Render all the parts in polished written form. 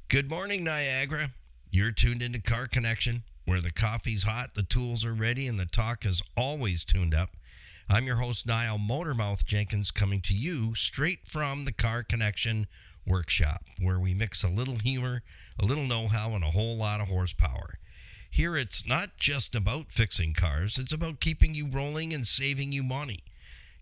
Good morning, Niagara. You're tuned into Car Connection, where the coffee's hot, the tools are ready, and the talk is always tuned up. I'm your host, Niall Motormouth Jenkins, coming to you straight from the Car Connection workshop, where we mix a little humor, a little know-how, and a whole lot of horsepower. Here, it's not just about fixing cars, it's about keeping you rolling and saving you money,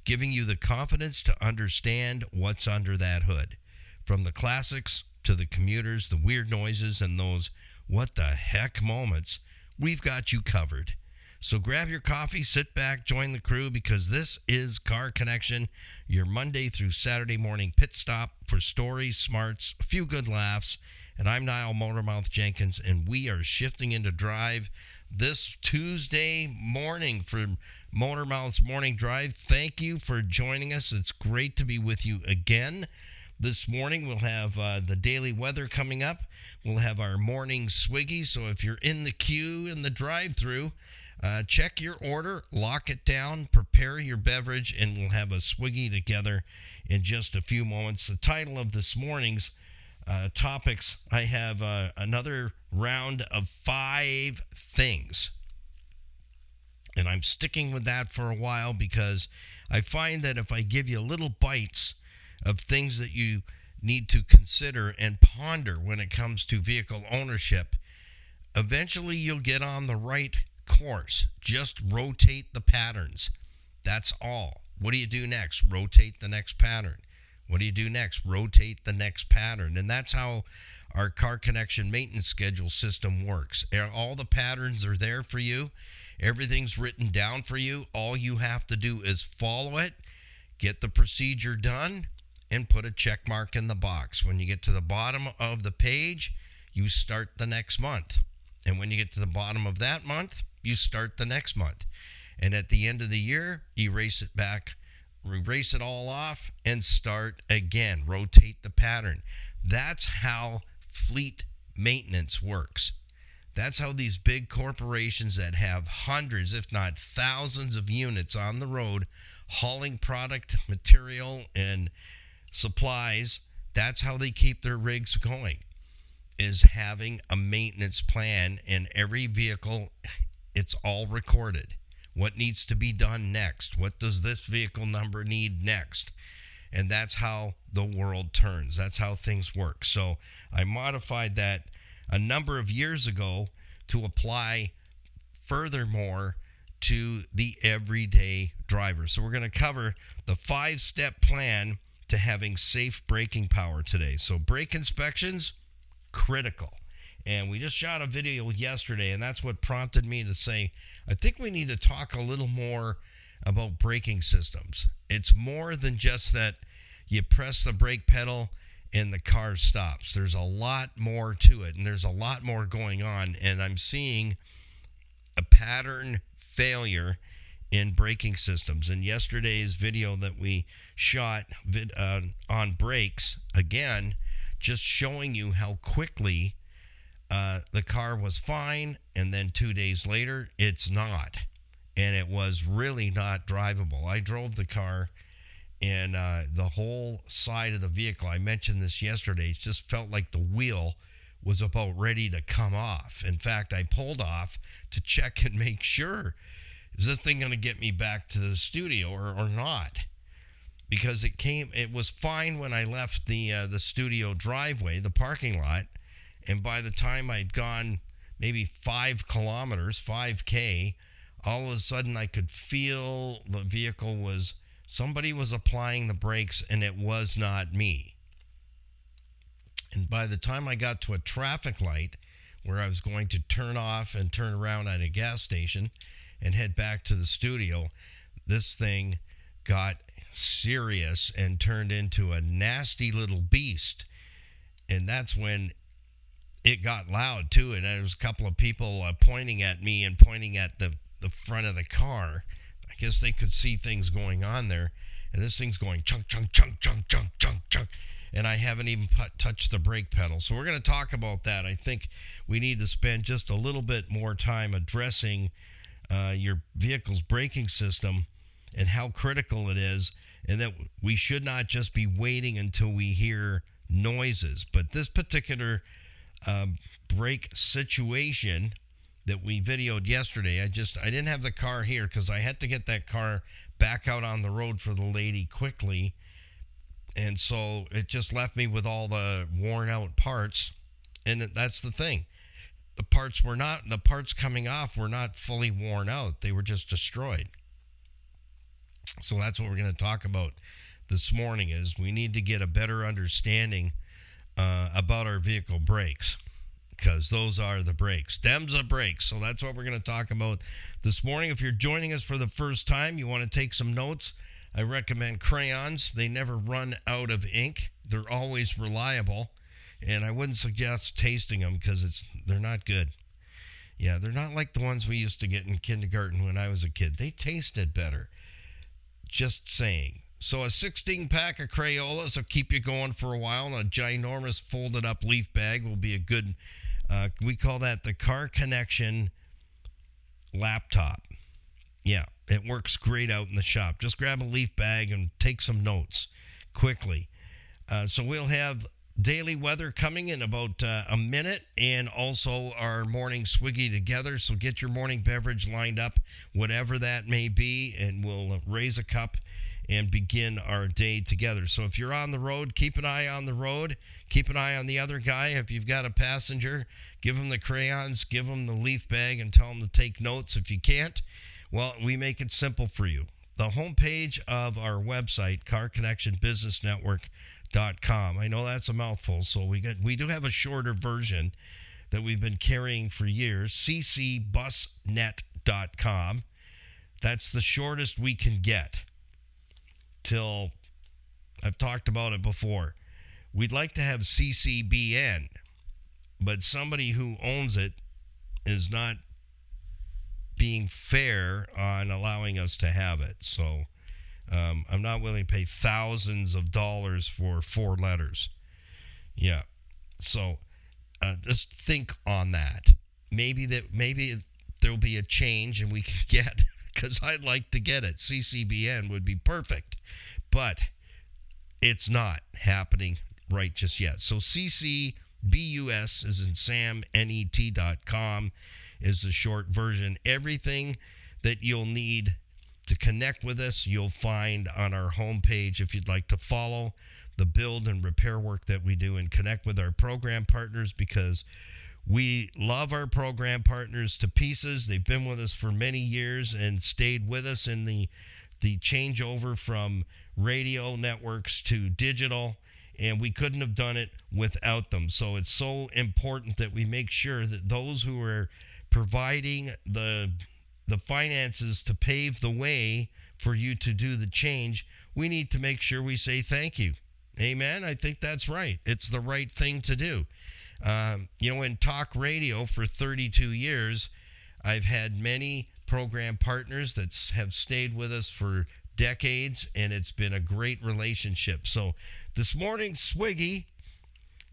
giving you the confidence to understand what's under that hood. From the classics to the commuters, the weird noises, and those what the heck moments, we've got you covered. So grab your coffee, sit back, join the crew, because this is Car Connection, your Monday through Saturday morning pit stop for stories, smarts, a few good laughs. And I'm Niall Motormouth Jenkins, and we are shifting into drive this Tuesday morning for Motormouth's Morning Drive. Thank you for joining us. It's great to be with you again. This morning, we'll have the daily weather coming up. We'll have our morning swiggy. So if you're in the queue in the drive-thru, check your order, lock it down, prepare your beverage, and we'll have a swiggy together in just a few moments. The title of this morning's topics, I have another round of 5 things. And I'm sticking with that for a while because I find that if I give you little bites of things that you need to consider and ponder when it comes to vehicle ownership, eventually you'll get on the right course. Just rotate the patterns. That's all. What do you do next? Rotate the next pattern. What do you do next? Rotate the next pattern. And that's how our Car Connection maintenance schedule system works. All the patterns are there for you. Everything's written down for you. All you have to do is follow it, get the procedure done, and put a check mark in the box. When you get to the bottom of the page, you start the next month. And when you get to the bottom of that month, you start the next month. And at the end of the year, erase it back, erase it all off, and start again. Rotate the pattern. That's how fleet maintenance works. That's how these big corporations that have hundreds, if not thousands of units on the road, hauling product, material, and supplies, that's how they keep their rigs going, is having a maintenance plan. And every vehicle, it's all recorded. What needs to be done next? What does this vehicle number need next? And that's how the world turns. That's how things work. So I modified that a number of years ago to apply furthermore to the everyday driver. So we're going to cover the 5-step plan to having safe braking power today. So brake inspections, critical. And we just shot a video yesterday, and that's what prompted me to say, I think we need to talk a little more about braking systems. It's more than just that you press the brake pedal and the car stops. There's a lot more to it, and there's a lot more going on. And I'm seeing a pattern failure in braking systems. In yesterday's video that we shot on brakes, again, just showing you how quickly the car was fine, and then 2 days later, it's not. And it was really not drivable. I drove the car, and the whole side of the vehicle, I mentioned this yesterday, it just felt like the wheel was about ready to come off. In fact, I pulled off to check and make sure, is this thing going to get me back to the studio or not? Because it was fine when I left the studio driveway, the parking lot, and by the time I'd gone maybe 5 kilometers, 5K, all of a sudden I could feel the vehicle somebody was applying the brakes, and it was not me. And by the time I got to a traffic light where I was going to turn off and turn around at a gas station and head back to the studio, this thing got serious and turned into a nasty little beast. And that's when it got loud too. And there was a couple of people pointing at me and pointing at the front of the car. I guess they could see things going on there. And this thing's going chunk, chunk, chunk, chunk, chunk, chunk, chunk. And I haven't even touched the brake pedal. So we're going to talk about that. I think we need to spend just a little bit more time addressing your vehicle's braking system and how critical it is, and that we should not just be waiting until we hear noises. But this particular brake situation that we videoed yesterday. I didn't have the car here because I had to get that car back out on the road for the lady quickly. And so it just left me with all the worn out parts. And that's the thing. The parts coming off were not fully worn out. They were just destroyed. So that's what we're going to talk about this morning is we need to get a better understanding about our vehicle brakes, because those are the brakes. Them's the brakes. So that's what we're going to talk about this morning. If you're joining us for the first time, you want to take some notes, I recommend crayons. They never run out of ink. They're always reliable. And I wouldn't suggest tasting them because they're not good. Yeah, they're not like the ones we used to get in kindergarten when I was a kid. They tasted better. Just saying. So a 16-pack of Crayolas will keep you going for a while. And a ginormous folded-up leaf bag will be a good, we call that the Car Connection laptop. Yeah, it works great out in the shop. Just grab a leaf bag and take some notes quickly. So we'll have daily weather coming in about a minute, and also our morning swiggy together. So get your morning beverage lined up, whatever that may be, and we'll raise a cup and begin our day together. So if you're on the road, keep an eye on the road. Keep an eye on the other guy. If you've got a passenger, give him the crayons, give him the leaf bag, and tell him to take notes. If you can't, well, we make it simple for you. The homepage of our website, carconnectionbusinessnetwork.com. I know that's a mouthful, so we do have a shorter version that we've been carrying for years, ccbusnet.com. That's the shortest we can get till I've talked about it before. We'd like to have CCBN, but somebody who owns it is not being fair on allowing us to have it. So I'm not willing to pay thousands of dollars for 4 letters. Yeah. So just think on that. Maybe there'll be a change and we can get, because I'd like to get it. CCBN would be perfect, but it's not happening right just yet. So CCBUS is in samnet.com is the short version. Everything that you'll need to connect with us, you'll find on our homepage if you'd like to follow the build and repair work that we do and connect with our program partners, because we love our program partners to pieces. They've been with us for many years and stayed with us in the changeover from radio networks to digital, and we couldn't have done it without them. So it's so important that we make sure that those who are providing the finances to pave the way for you to do the change, we need to make sure we say thank you. Amen? I think that's right. It's the right thing to do. In talk radio for 32 years, I've had many program partners that have stayed with us for decades, and it's been a great relationship. So this morning's Swiggy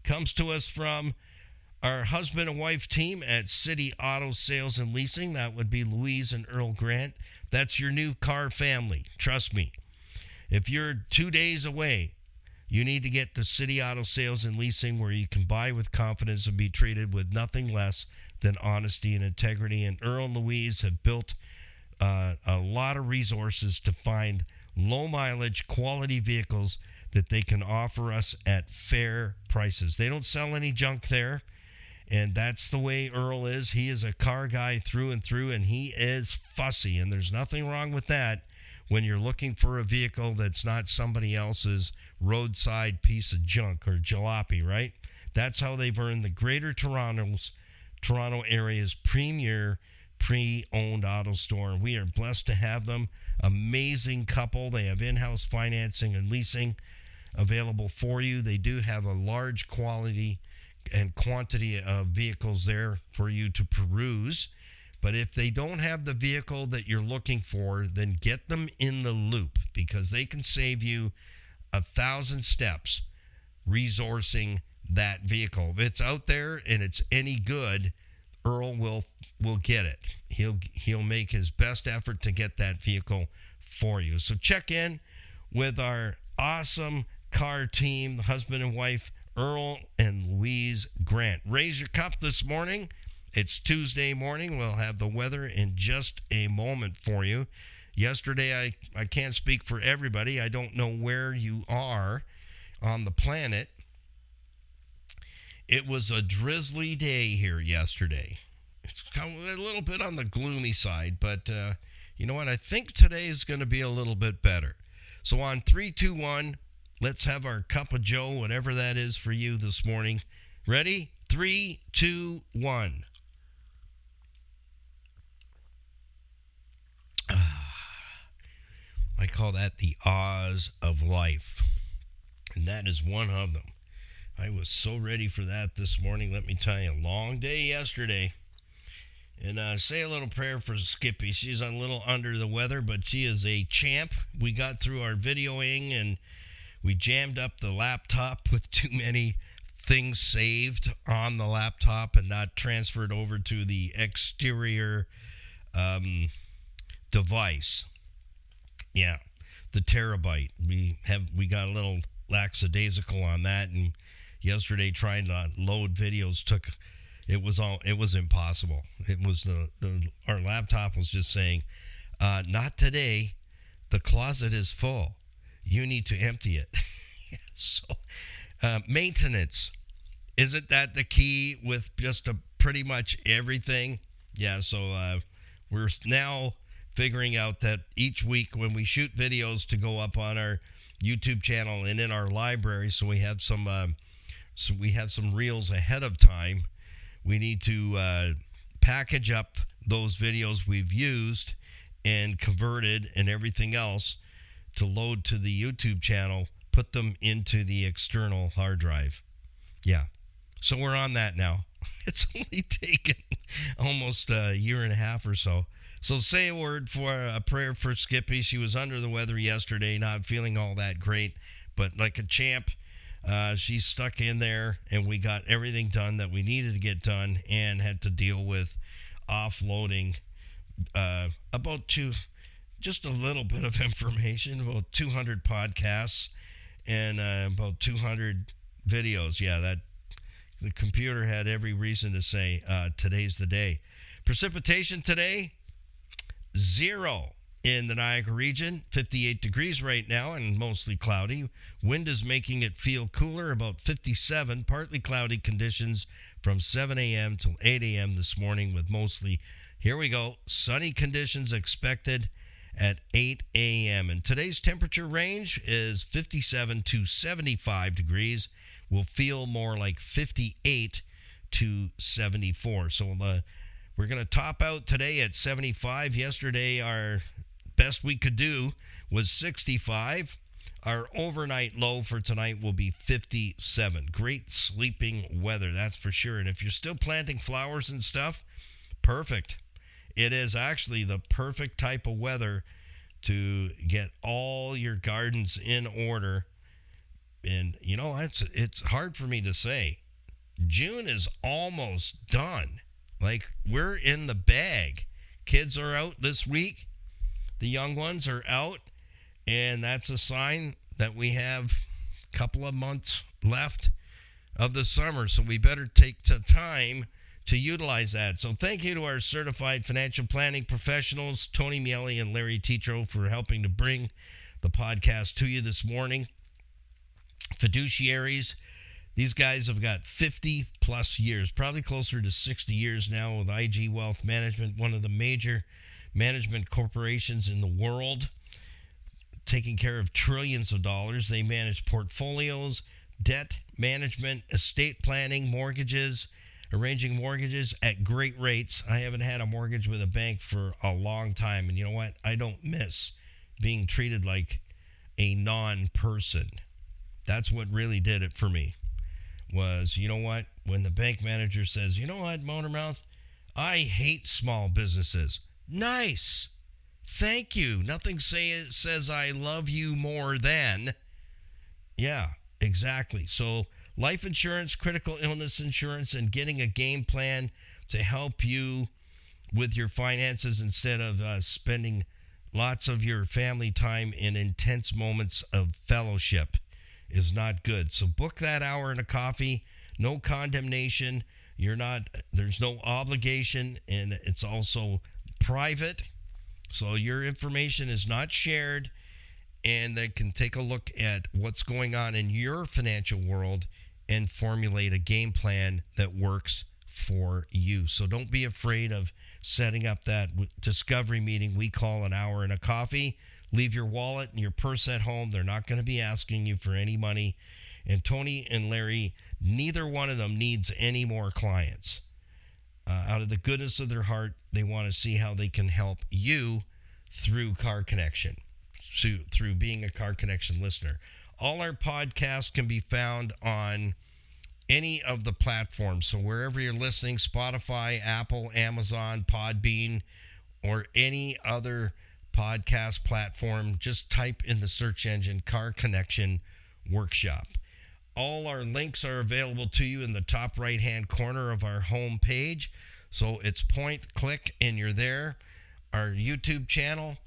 comes to us from our husband and wife team at City Auto Sales and Leasing. That would be Louise and Earl Grant. That's your new car family. Trust me. If you're 2 days away, you need to get to City Auto Sales and Leasing, where you can buy with confidence and be treated with nothing less than honesty and integrity. And Earl and Louise have built a lot of resources to find low mileage, quality vehicles that they can offer us at fair prices. They don't sell any junk there. And that's the way Earl is. He is a car guy through and through, and he is fussy. And there's nothing wrong with that when you're looking for a vehicle that's not somebody else's roadside piece of junk or jalopy, right? That's how they've earned the Greater Toronto area's premier pre-owned auto store. And we are blessed to have them. Amazing couple. They have in-house financing and leasing available for you. They do have a large quality and quantity of vehicles there for you to peruse. But if they don't have the vehicle that you're looking for, then get them in the loop, because they can save you 1,000 steps resourcing that vehicle. If it's out there and it's any good, Earl will get it. He'll make his best effort to get that vehicle for you. So check in with our awesome car team, husband and wife, Earl and Louise Grant. Raise your cup this morning. It's Tuesday morning. We'll have the weather in just a moment for you. Yesterday, I can't speak for everybody. I don't know where you are on the planet. It was a drizzly day here yesterday. It's kind of a little bit on the gloomy side, but you know what? I think today is going to be a little bit better. So on 3, 2, 1, let's have our cup of joe, whatever that is for you this morning. Ready? 3, 2, 1. I call that the Oz of life, and that is one of them. I was so ready for that this morning. Let me tell you, long day yesterday. And say a little prayer for Skippy. She's a little under the weather, but she is a champ. We got through our videoing, and we jammed up the laptop with too many things saved on the laptop and not transferred over to the exterior device. Yeah, the terabyte. We got a little lackadaisical on that, and yesterday trying to load videos it was impossible. It was our laptop was just saying, not today. The closet is full. You need to empty it. So maintenance, isn't that the key with just pretty much everything? Yeah. So we're now figuring out that each week when we shoot videos to go up on our YouTube channel and in our library, so we have some reels ahead of time. We need to package up those videos we've used and converted and everything else to load to the YouTube channel, put them into the external hard drive. Yeah. So we're on that now. It's only taken almost a year and a half or so. So say a prayer for Skippy. She was under the weather yesterday, not feeling all that great, but like a champ, she's stuck in there, and we got everything done that we needed to get done and had to deal with offloading just a little bit of information, about 200 podcasts and about 200 videos. Yeah, that the computer had every reason to say today's the day. Precipitation today, 0 in the Niagara region, 58 degrees right now and mostly cloudy. Wind is making it feel cooler, about 57, partly cloudy conditions from 7 a.m. till 8 a.m. this morning with mostly, here we go, sunny conditions expected at 8 a.m. And today's temperature range is 57 to 75 degrees. Will feel more like 58 to 74. So we're going to top out today at 75. Yesterday, our best we could do was 65. Our overnight low for tonight will be 57. Great sleeping weather, that's for sure. And if you're still planting flowers and stuff, perfect. It is actually the perfect type of weather to get all your gardens in order. And, you know, it's hard for me to say. June is almost done. Like, we're in the bag. Kids are out this week. The young ones are out. And that's a sign that we have a couple of months left of the summer. So we better take the time to utilize that. So thank you to our certified financial planning professionals, Tony Miele and Larry Tetro, for helping to bring the podcast to you this morning. Fiduciaries, these guys have got 50 plus years, probably closer to 60 years now with IG Wealth Management, one of the major management corporations in the world, taking care of trillions of dollars. They manage portfolios, debt management, estate planning, mortgages, arranging mortgages at great rates. I haven't had a mortgage with a bank for a long time, and you know what? I don't miss being treated like a non-person. That's what really did it for me, was, you know what, when the bank manager says, you know what, Motormouth, I hate small businesses. Nice. Thank you. Nothing says I love you more than. Yeah, exactly. So life insurance, critical illness insurance, and getting a game plan to help you with your finances instead of spending lots of your family time in intense moments of fellowship is not good. So book that hour and a coffee. no condemnation. There's no obligation, and it's also private. So your information is not shared, and they can take a look at what's going on in your financial world and formulate a game plan that works for you. So don't be afraid of setting up that discovery meeting we call an hour and a coffee. Leave your wallet and your purse at home. They're not going to be asking you for any money. And Tony and Larry, neither one of them needs any more clients. Out of the goodness of their heart, they want to see how they can help you through Car Connection, through being a Car Connection listener. All our podcasts can be found on any of the platforms. So wherever you're listening, Spotify, Apple, Amazon, Podbean, or any other podcast platform, just type in the search engine Car Connection Workshop. All our links are available to you in the top right-hand corner of our home page. So it's point, click, and you're there. Our YouTube channel,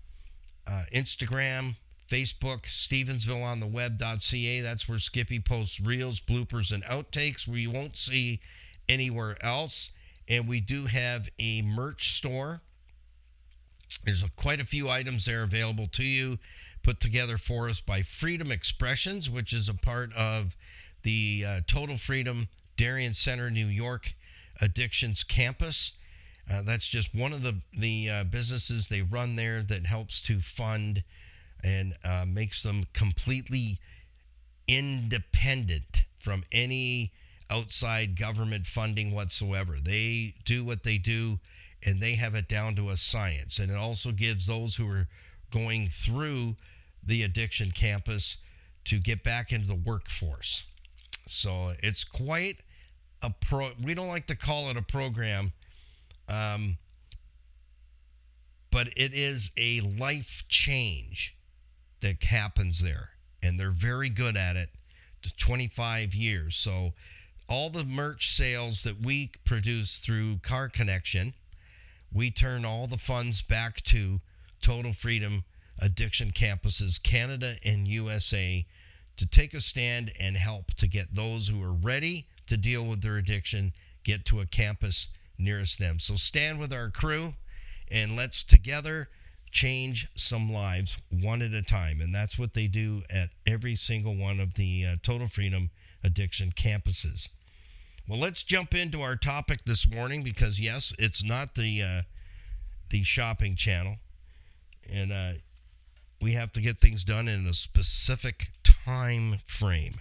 Instagram, Facebook, Stevensvilleontheweb.ca. That's where Skippy posts reels, bloopers, and outtakes where you won't see anywhere else. And we do have a merch store. There's quite a few items there available to you, put together for us by Freedom Expressions, which is a part of the Total Freedom Darien Center, New York Addictions Campus. That's just one of the businesses they run there that helps to fund and makes them completely independent from any outside government funding whatsoever. They do what they do, and they have it down to a science. And it also gives those who are going through the addiction campus to get back into the workforce. So it's quite a we don't like to call it a program, but it is a life change that happens there. And they're very good at it. 25 years. So all the merch sales that we produce through Car Connection, we turn all the funds back to Total Freedom Addiction Campuses, Canada and USA, to take a stand and help to get those who are ready to deal with their addiction get to a campus nearest them. So stand with our crew and let's together change some lives one at a time. And that's what they do at every single one of the Total Freedom Addiction campuses. Well, let's jump into our topic this morning because, yes, it's not the shopping channel. And we have to get things done in a specific time frame.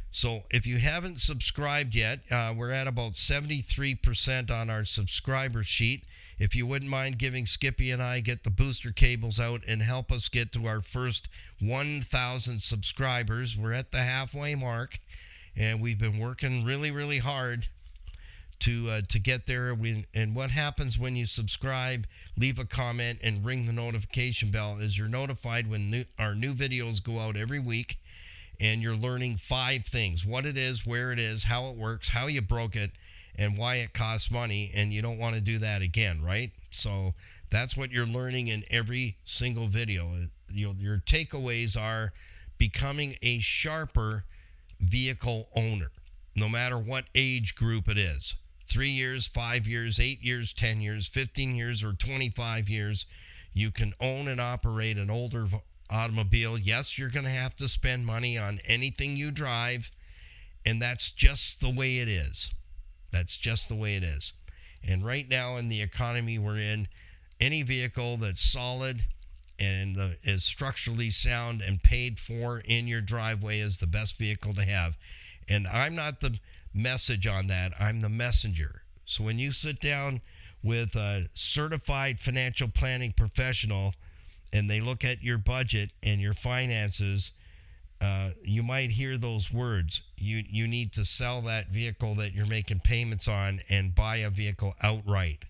So if you haven't subscribed yet, we're at about 73% on our subscriber sheet. If you wouldn't mind giving Skippy and I get the booster cables out and help us get to our first 1,000 subscribers. We're at the halfway mark, and we've been working really, really hard to get there. And what happens when you subscribe, leave a comment, and ring the notification bell is you're notified when our new videos go out every week, and you're learning 5 things: what it is, where it is, how it works, how you broke it, and why it costs money, and you don't want to do that again, right? So that's what you're learning in every single video. Your takeaways are becoming a sharper vehicle owner, no matter what age group it is. 3 years, 5 years, 8 years, 10 years, 15 years, or 25 years. You can own and operate an older automobile. Yes, you're going to have to spend money on anything you drive, and that's just the way it is. That's just the way it is. And right now in the economy we're in, any vehicle that's solid and is structurally sound and paid for in your driveway is the best vehicle to have. And I'm not the message on that. I'm the messenger. So when you sit down with a certified financial planning professional and they look at your budget and your finances, you might hear those words. You need to sell that vehicle that you're making payments on and buy a vehicle outright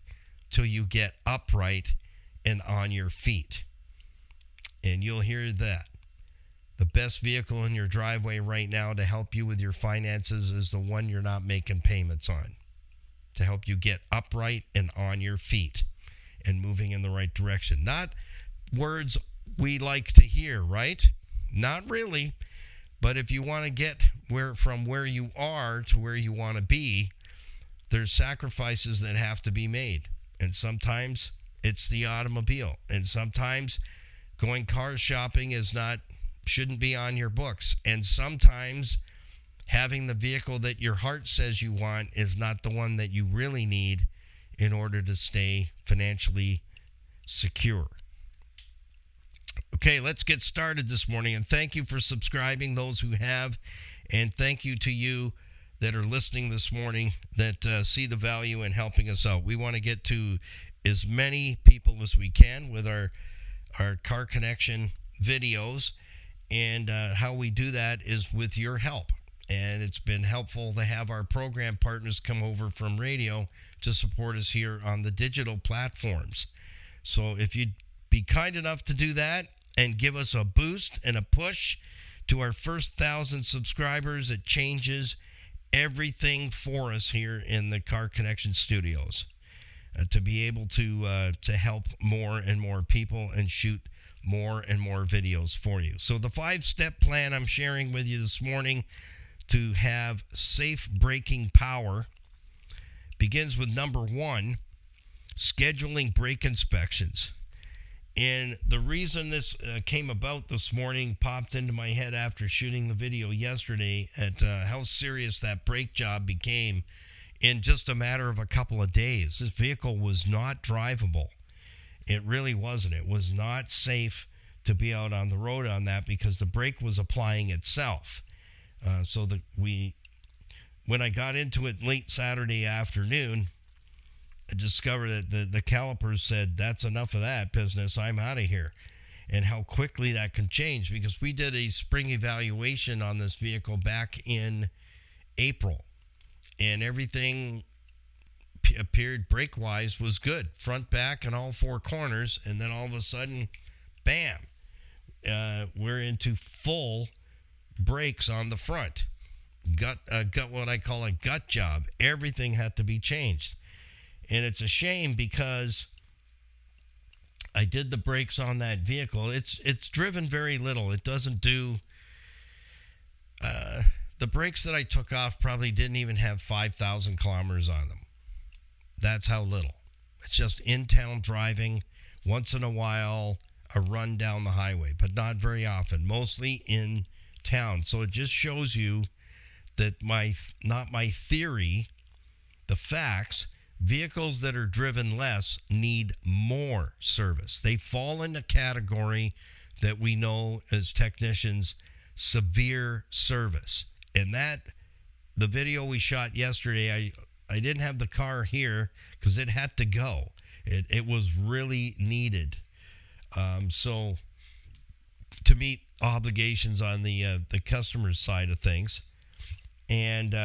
till you get upright and on your feet. And you'll hear that. The best vehicle in your driveway right now to help you with your finances is the one you're not making payments on, to help you get upright and on your feet and moving in the right direction. Not words we like to hear, right? Not really. But if you want to get from where you are to where you want to be, there's sacrifices that have to be made. And sometimes it's the automobile. And sometimes going car shopping shouldn't be on your books. And sometimes having the vehicle that your heart says you want is not the one that you really need in order to stay financially secure. Okay, let's get started this morning. And thank you for subscribing, those who have. And thank you to you that are listening this morning that see the value in helping us out. We want to get to as many people as we can with our car connection videos. And how we do that is with your help. And it's been helpful to have our program partners come over from radio to support us here on the digital platforms. So if you'd be kind enough to do that and give us a boost and a push to our first 1,000 subscribers, it changes everything for us here in the Car Connection Studios to be able to help more and more people and shoot more and more videos for you. So the 5-step plan I'm sharing with you this morning to have safe braking power begins with number 1, scheduling brake inspections. And the reason this came about this morning popped into my head after shooting the video yesterday at how serious that brake job became in just a matter of a couple of days. This vehicle was not drivable. It really wasn't. It was not safe to be out on the road on that because the brake was applying itself. When I got into it late Saturday afternoon, I discovered that the calipers said, that's enough of that business, I'm out of here. And how quickly that can change, because we did a spring evaluation on this vehicle back in April, and everything appeared brake-wise was good, front, back, and all 4 corners, and then all of a sudden, bam, we're into full brakes on the front. Got what I call a gut job. Everything had to be changed. And it's a shame because I did the brakes on that vehicle. It's driven very little. It doesn't do... the brakes that I took off probably didn't even have 5,000 kilometers on them. That's how little. It's just in-town driving, once in a while, a run down the highway, but not very often, mostly in town. So it just shows you that not my theory, the facts. Vehicles that are driven less need more service. They fall in a category that we know as technicians, severe service. And the video we shot yesterday, I didn't have the car here because it had to go. It was really needed. So to meet obligations on the customer's side of things. And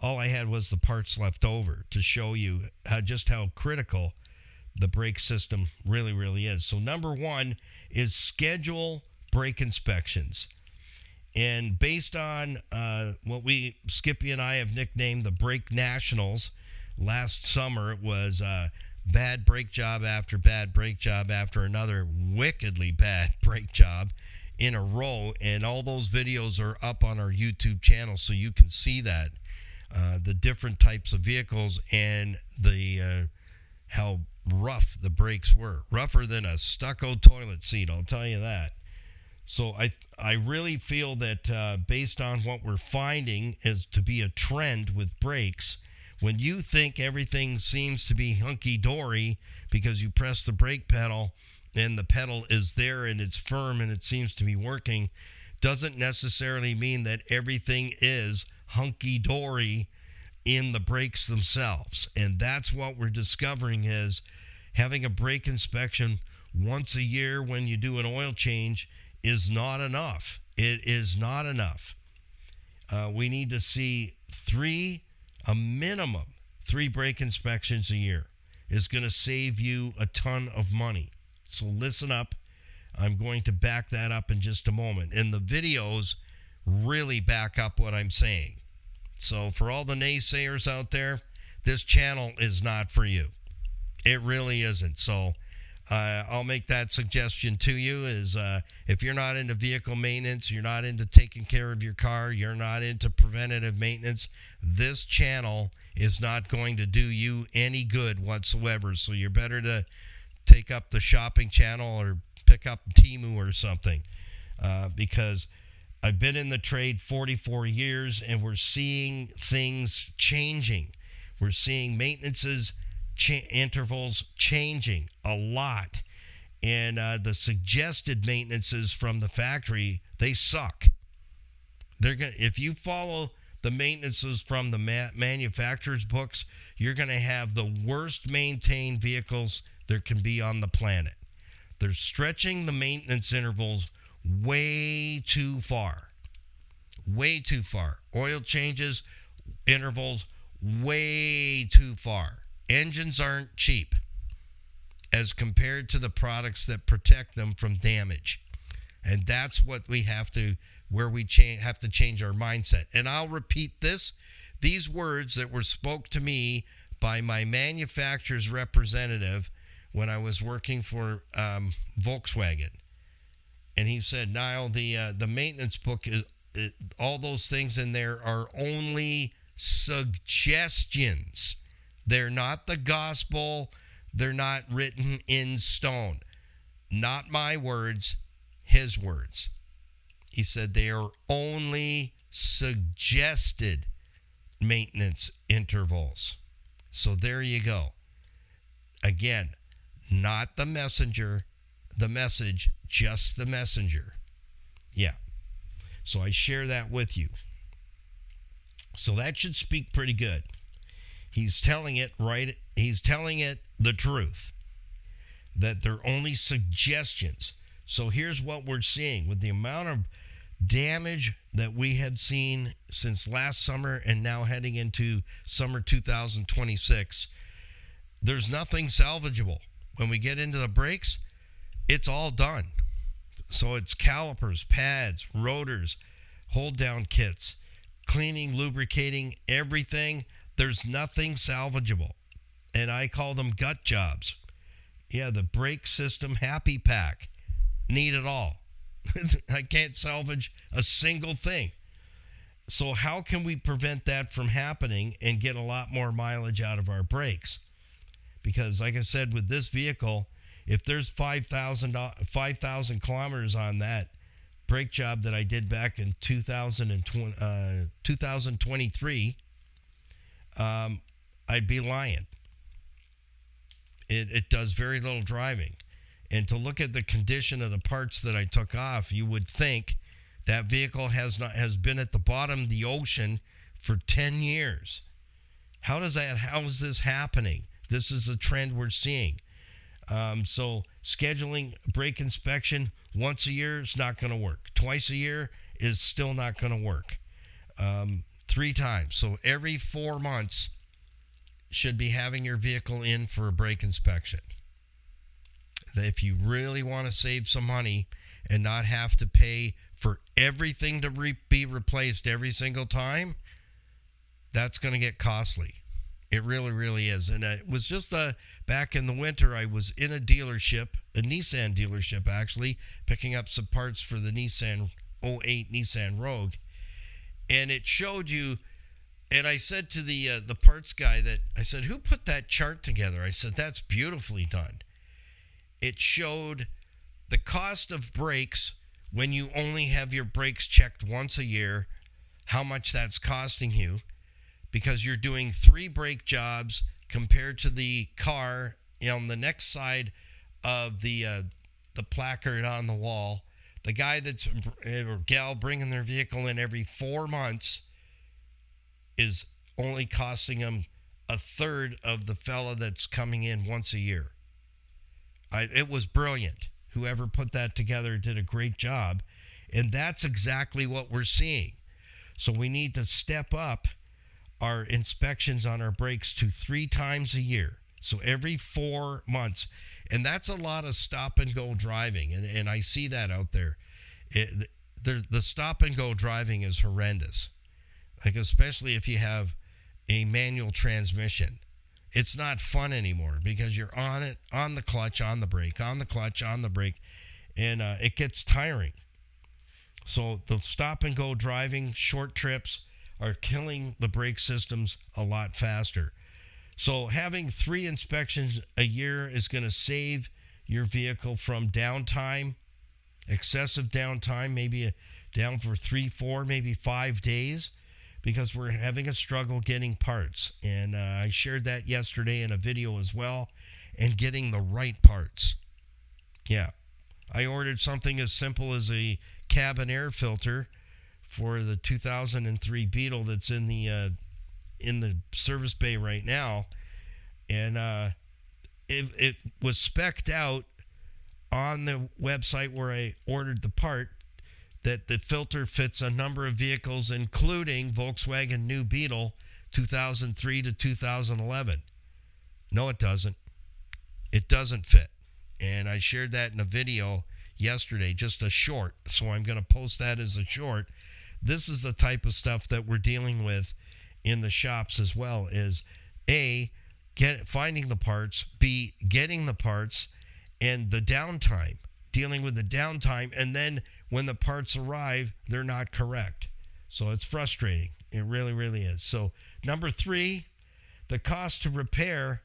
all I had was the parts left over to show you how critical the brake system really, really is. So number 1 is schedule brake inspections. And based on what Skippy and I have nicknamed the Brake Nationals, last summer it was bad brake job after bad brake job after another wickedly bad brake job in a row. And all those videos are up on our YouTube channel so you can see that. The different types of vehicles and how rough the brakes were. Rougher than a stucco toilet seat, I'll tell you that. So I really feel that based on what we're finding is to be a trend with brakes, when you think everything seems to be hunky-dory because you press the brake pedal and the pedal is there and it's firm and it seems to be working, doesn't necessarily mean that everything is hunky-dory in the brakes themselves. And that's what we're discovering is having a brake inspection once a year when you do an oil change is not enough. It is not enough. We need to see a minimum 3 brake inspections a year is going to save you a ton of money. So listen up. I'm going to back that up in just a moment. And the videos really back up what I'm saying. So for all the naysayers out there, this channel is not for you. It really isn't. So I'll make that suggestion to you is if you're not into vehicle maintenance, you're not into taking care of your car, you're not into preventative maintenance, this channel is not going to do you any good whatsoever. So you're better to take up the shopping channel or pick up Temu or something because I've been in the trade 44 years and we're seeing things changing. We're seeing maintenances intervals changing a lot, and the suggested maintenances from the factory, they suck. If you follow the maintenances from the manufacturer's books, you're going to have the worst maintained vehicles there can be on the planet. They're stretching the maintenance intervals way too far. Oil changes intervals way too far. Engines aren't cheap as compared to the products that protect them from damage. And that's what we have to, where we have to change our mindset. And I'll repeat these words that were spoke to me by my manufacturer's representative when I was working for Volkswagen. And he said, Niall, the maintenance book, all those things in there are only suggestions. They're not the gospel. They're not written in stone. Not my words, his words. He said they are only suggested maintenance intervals. So there you go. Again, not the messenger, the message, just the messenger. Yeah. So I share that with you. So that should speak pretty good. He's telling it right. He's telling it the truth, that they're only suggestions. So here's what we're seeing with the amount of damage that we had seen since last summer and now heading into summer 2026. There's nothing salvageable. When we get into the brakes, it's all done. So it's calipers, pads, rotors, hold down kits, cleaning, lubricating, everything. There's nothing salvageable. And I call them gut jobs. Yeah, the brake system happy pack. Need it all. I can't salvage a single thing. So how can we prevent that from happening and get a lot more mileage out of our brakes? Because like I said, with this vehicle, if there's 5,000 kilometers on that brake job that I did back in 2023, I'd be lying. It does very little driving. And to look at the condition of the parts that I took off, you would think that vehicle has been at the bottom of the ocean for 10 years. How is this happening? This is the trend we're seeing. So scheduling brake inspection once a year is not going to work. Twice a year is still not going to work. 3 times. So every 4 months should be having your vehicle in for a brake inspection. If you really want to save some money and not have to pay for everything to be replaced every single time, that's going to get costly. It really, really is. And it was just back in the winter, I was in a dealership, a Nissan dealership actually, picking up some parts for the Nissan 08 Nissan Rogue. And it showed you, and I said to the parts guy I said, who put that chart together? I said, that's beautifully done. It showed the cost of brakes when you only have your brakes checked once a year, how much that's costing you, because you're doing 3 brake jobs compared to the car on the next side of the placard on the wall. The guy or gal bringing their vehicle in every 4 months is only costing them a third of the fella that's coming in once a year. It was brilliant. Whoever put that together did a great job. And that's exactly what we're seeing. So we need to step up our inspections on our brakes to 3 times a year. So every 4 months. And that's a lot of stop and go driving. And I see that out there. The stop and go driving is horrendous. Like especially if you have a manual transmission. it's not fun anymore because you're on it, on the clutch, on the brake, on the clutch, on the brake, and it gets tiring. So the stop and go driving, short trips are killing the brake systems a lot faster. So having 3 inspections a year is going to save your vehicle from downtime, excessive downtime, maybe down for 3, 4, maybe 5 days, because we're having a struggle getting parts. And I shared that yesterday in a video as well, and getting the right parts. Yeah, I ordered something as simple as a cabin air filter for the 2003 Beetle that's in the service bay right now, and it was spec'd out on the website where I ordered the part that the filter fits a number of vehicles, including Volkswagen New Beetle 2003 to 2011. No, it doesn't. It doesn't fit. And I shared that in a video yesterday, just a short. So I'm going to post that as a short. This is the type of stuff that we're dealing with in the shops as well, is A, finding the parts, B, getting the parts, and the downtime, dealing with the downtime, and then when the parts arrive, they're not correct. So it's frustrating. It really, really is. So number 3, the cost to repair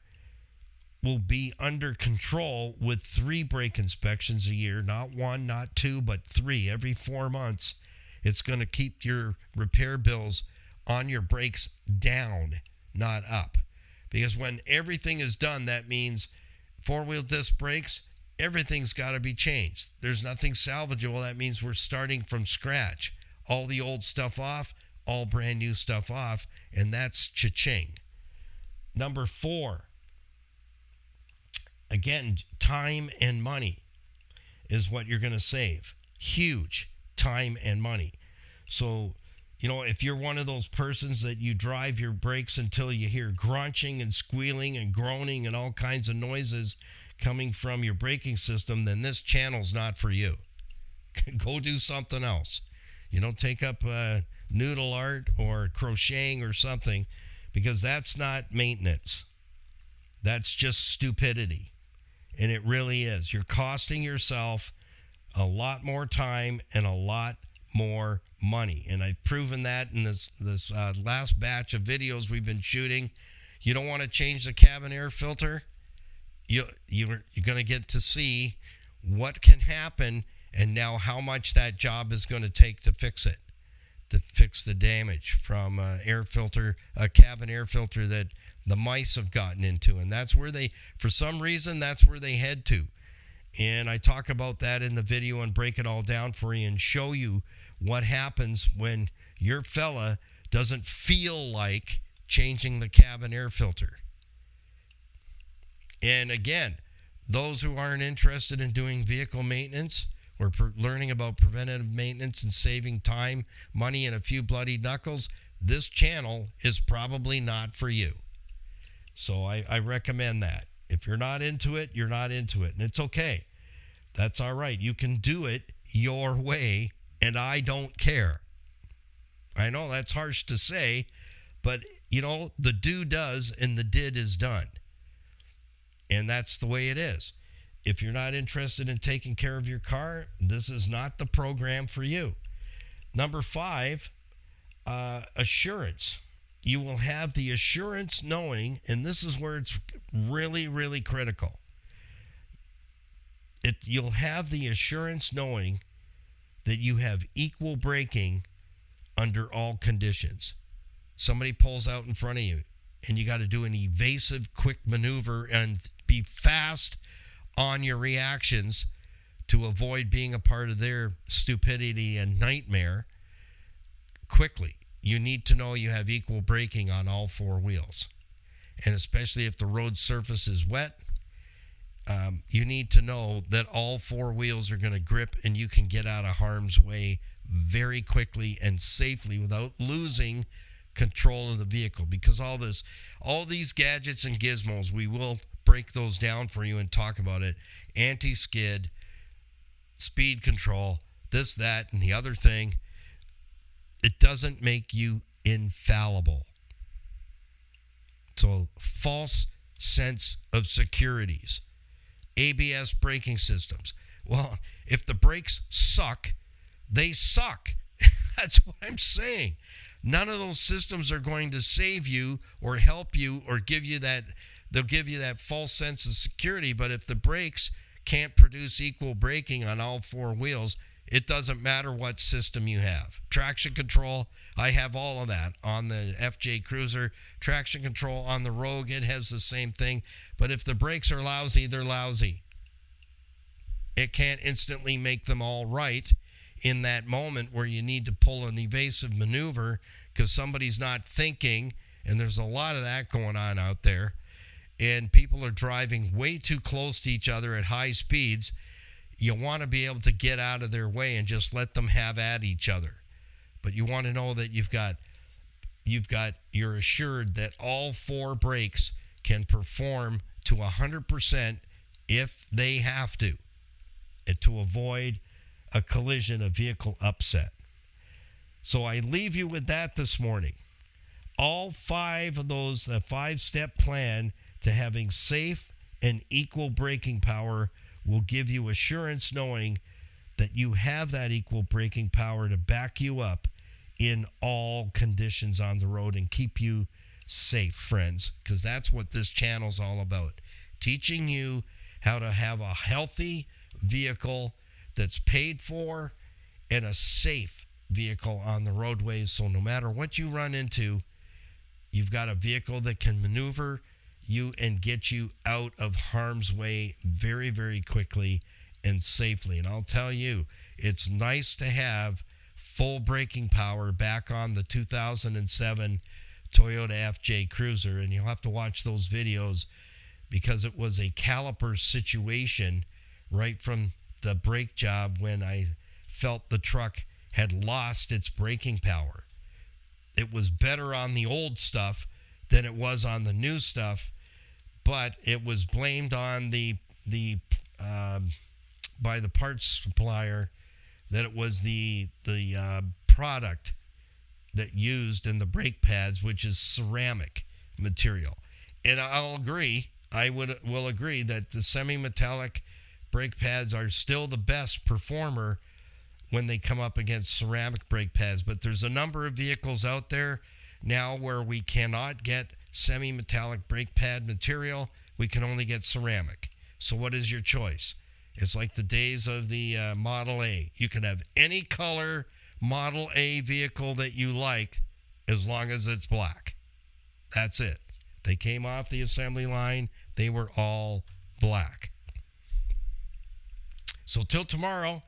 will be under control with 3 brake inspections a year, not 1, not 2, but 3 every 4 months. It's going to keep your repair bills on your brakes down, not up. Because when everything is done, that means 4-wheel disc brakes, everything's got to be changed. There's nothing salvageable. That means we're starting from scratch. All the old stuff off, all brand new stuff off, and that's cha-ching. Number 4, again, time and money is what you're going to save. Huge time and money. So, if you're one of those persons that you drive your brakes until you hear grunching and squealing and groaning and all kinds of noises coming from your braking system, then this channel's not for you. Go do something else. Take up noodle art or crocheting or something, because that's not maintenance. That's just stupidity. And it really is. You're costing yourself a lot more time and a lot more money. And I've proven that in this last batch of videos we've been shooting. You don't want to change the cabin air filter. You're going to get to see what can happen, and now how much that job is going to take to fix it, to fix the damage from a cabin air filter that the mice have gotten into. And that's where for some reason, that's where they head to. And I talk about that in the video and break it all down for you and show you what happens when your fella doesn't feel like changing the cabin air filter. And again, those who aren't interested in doing vehicle maintenance or learning about preventative maintenance and saving time, money, and a few bloody knuckles, this channel is probably not for you. So I recommend that. If you're not into it, you're not into it. And it's okay. That's all right. You can do it your way, and I don't care. I know that's harsh to say, but, the do does and the did is done. And that's the way it is. If you're not interested in taking care of your car, this is not the program for you. Number 5, assurance. You will have the assurance knowing, and this is where it's really, really critical. You'll have the assurance knowing that you have equal braking under all conditions. Somebody pulls out in front of you, and you got to do an evasive, quick maneuver and be fast on your reactions to avoid being a part of their stupidity and nightmare quickly. You need to know you have equal braking on all 4 wheels. And especially if the road surface is wet, you need to know that all 4 wheels are going to grip and you can get out of harm's way very quickly and safely without losing control of the vehicle. Because all these gadgets and gizmos, we will break those down for you and talk about it. Anti-skid, speed control, this, that, and the other thing. It doesn't make you infallible. So false sense of securities. ABS braking systems. Well, if the brakes suck, they suck. That's what I'm saying. None of those systems are going to save you or help you or give you that. They'll give you that false sense of security. But if the brakes can't produce equal braking on all four wheels, it doesn't matter what system you have. Traction control, I have all of that on the FJ Cruiser. Traction control on the Rogue, it has the same thing. But if the brakes are lousy, they're lousy. It can't instantly make them all right in that moment where you need to pull an evasive maneuver because somebody's not thinking, and there's a lot of that going on out there, and people are driving way too close to each other at high speeds. You want to be able to get out of their way and just let them have at each other. But you want to know that you're assured that all four brakes can perform to 100% if they have to, and to avoid a collision, a vehicle upset. So I leave you with that this morning. All five of those, the 5-step plan to having safe and equal braking power will give you assurance knowing that you have that equal braking power to back you up in all conditions on the road and keep you safe, friends, because that's what this channel's all about. Teaching you how to have a healthy vehicle that's paid for and a safe vehicle on the roadways. So no matter what you run into, you've got a vehicle that can maneuver you and get you out of harm's way very, very quickly and safely. And I'll tell you, it's nice to have full braking power back on the 2007 Toyota FJ Cruiser. And you'll have to watch those videos because it was a caliper situation right from the brake job when I felt the truck had lost its braking power. It was better on the old stuff than it was on the new stuff, but it was blamed on by the parts supplier that it was the product that used in the brake pads, which is ceramic material. And I'll agree, will agree that the semi-metallic brake pads are still the best performer when they come up against ceramic brake pads. But there's a number of vehicles out there now where we cannot get semi-metallic brake pad material. We can only get ceramic. So what is your choice? It's like the days of the Model A. You can have any color Model A vehicle that you like as long as it's black. That's it. They came off the assembly line. They were all black. So till tomorrow,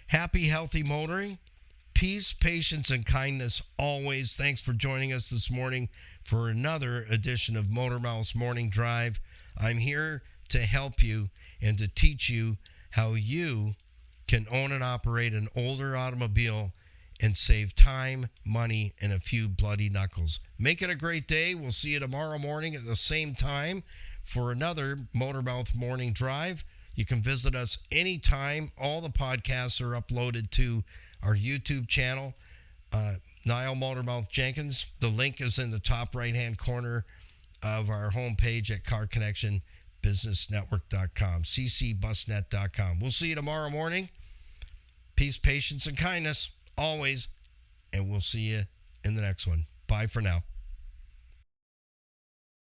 happy, healthy motoring. Peace, patience, and kindness always. Thanks for joining us this morning for another edition of Motor Mouth's Morning Drive. I'm here to help you and to teach you how you can own and operate an older automobile and save time, money, and a few bloody knuckles. Make it a great day. We'll see you tomorrow morning at the same time for another Motor Mouth Morning Drive. You can visit us anytime. All the podcasts are uploaded to our YouTube channel, Niall Motormouth Jenkins. The link is in the top right-hand corner of our homepage at carconnectionbusinessnetwork.com, ccbusnet.com. We'll see you tomorrow morning. Peace, patience, and kindness, always. And we'll see you in the next one. Bye for now.